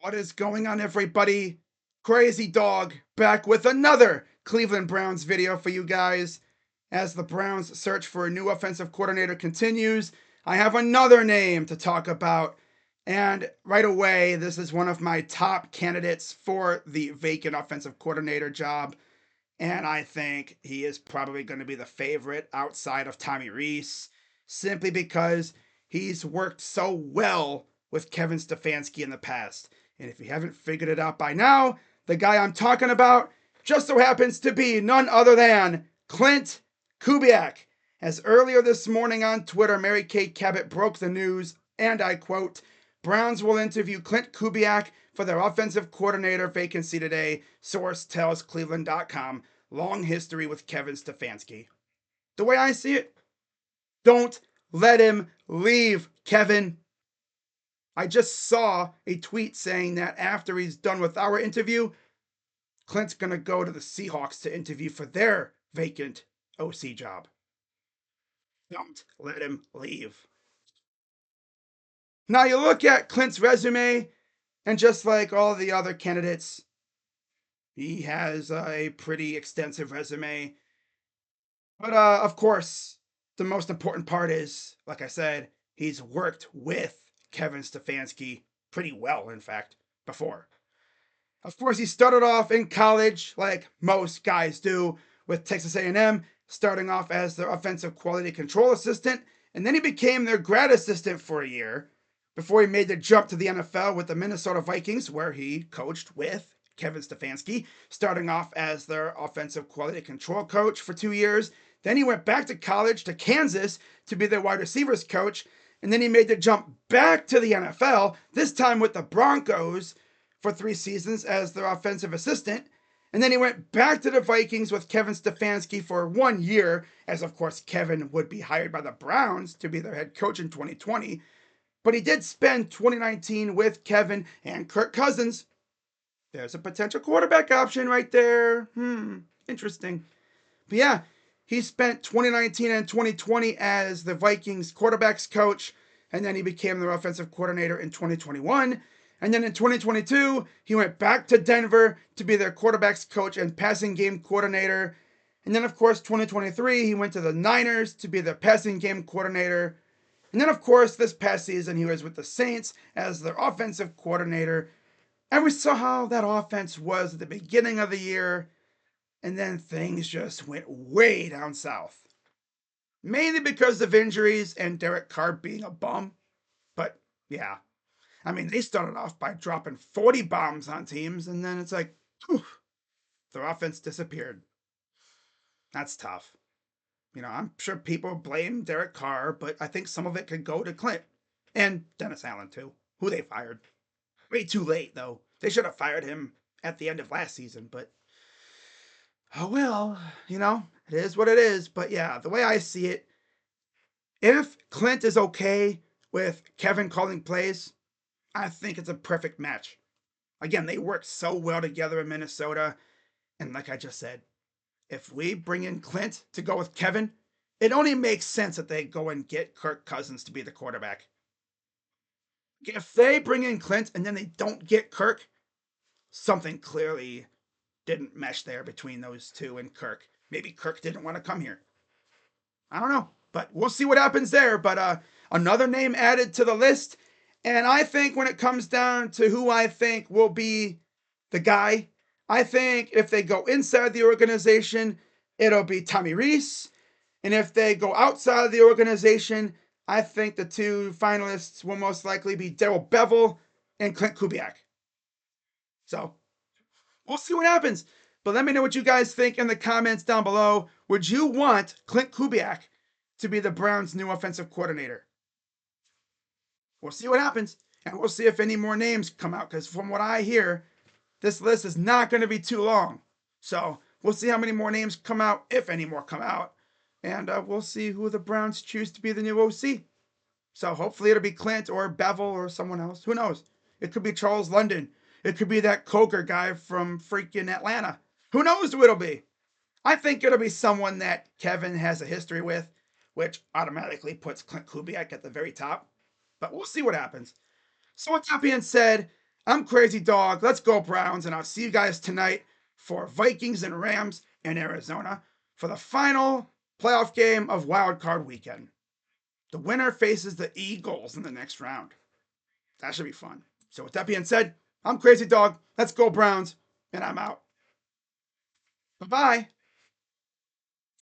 What is going on, everybody? Crazy Dog back with another Cleveland Browns video for you guys. As the Browns search for a new offensive coordinator continues, I have another name to talk about. And right away, this is one of my top candidates for the vacant offensive coordinator job. And I think he is probably going to be the favorite outside of Tommy Rees, simply because he's worked so well with Kevin Stefanski in the past. And if you haven't figured it out by now, the guy I'm talking about just so happens to be none other than Klint Kubiak. As earlier this morning on Twitter, Mary Kay Cabot broke the news, and I quote, Browns will interview Klint Kubiak for their offensive coordinator vacancy today, source tells Cleveland.com. Long history with Kevin Stefanski. The way I see it, don't let him leave, Kevin. I just saw a tweet saying that after he's done with our interview, Clint's going to go to the Seahawks to interview for their vacant OC job. Don't let him leave. Now you look at Clint's resume, and just like all the other candidates, he has a pretty extensive resume. But of course, the most important part is, like I said, he's worked with Kevin Stefanski pretty well, in fact, before. Of course, he started off in college, like most guys do, with Texas A&M, starting off as their offensive quality control assistant, and then he became their grad assistant for a year before he made the jump to the NFL with the Minnesota Vikings, where he coached with Kevin Stefanski, starting off as their offensive quality control coach for 2 years. Then he went back to college to Kansas to be their wide receivers coach, and then he made the jump back to the NFL, this time with the Broncos for 3 seasons as their offensive assistant. And then he went back to the Vikings with Kevin Stefanski for 1 year, as of course Kevin would be hired by the Browns to be their head coach in 2020. But he did spend 2019 with Kevin and Kirk Cousins. There's a potential quarterback option right there. Interesting. But yeah, he spent 2019 and 2020 as the Vikings quarterbacks coach, and then he became their offensive coordinator in 2021. And then in 2022, he went back to Denver to be their quarterbacks coach and passing game coordinator. And then, of course, 2023, he went to the Niners to be their passing game coordinator. And then, of course, this past season, he was with the Saints as their offensive coordinator. And we saw how that offense was at the beginning of the year. And then things just went way down south. Mainly because of injuries and Derek Carr being a bum. But yeah, I mean, they started off by dropping 40 bombs on teams, and then it's like, whew, their offense disappeared. That's tough. I'm sure people blame Derek Carr, but I think some of it could go to Klint and Dennis Allen, too, who they fired. Way too late, though. They should have fired him at the end of last season, but oh well, it is what it is. But yeah, the way I see it, if Klint is okay with Kevin calling plays, I think it's a perfect match. Again, they work so well together in Minnesota. And like I just said, if we bring in Klint to go with Kevin, it only makes sense that they go and get Kirk Cousins to be the quarterback. If they bring in Klint and then they don't get Kirk, something clearly didn't mesh there between those two and Kirk. Maybe Kirk didn't want to come here. I don't know, but we'll see what happens there. But another name added to the list. And I think when it comes down to who I think will be the guy, I think if they go inside the organization, it'll be Tommy Rees. And if they go outside of the organization, I think the 2 finalists will most likely be Darrell Bevell and Klint Kubiak. So we'll see what happens. But let me know what you guys think in the comments down below. Would you want Klint Kubiak to be the Browns' new offensive coordinator? We'll see what happens. And we'll see if any more names come out. Because from what I hear, this list is not going to be too long. So we'll see how many more names come out, if any more come out. And we'll see who the Browns choose to be the new OC. So hopefully it'll be Klint or Bevell or someone else. Who knows? It could be Charles London. It could be that Coker guy from freaking Atlanta. Who knows who it'll be? I think it'll be someone that Kevin has a history with, which automatically puts Klint Kubiak at the very top. But we'll see what happens. So with that being said, I'm Crazy Dog. Let's go Browns, and I'll see you guys tonight for Vikings and Rams in Arizona for the final playoff game of Wild Card Weekend. The winner faces the Eagles in the next round. That should be fun. So with that being said, I'm Crazy Dog. Let's go Browns, and I'm out. Bye bye.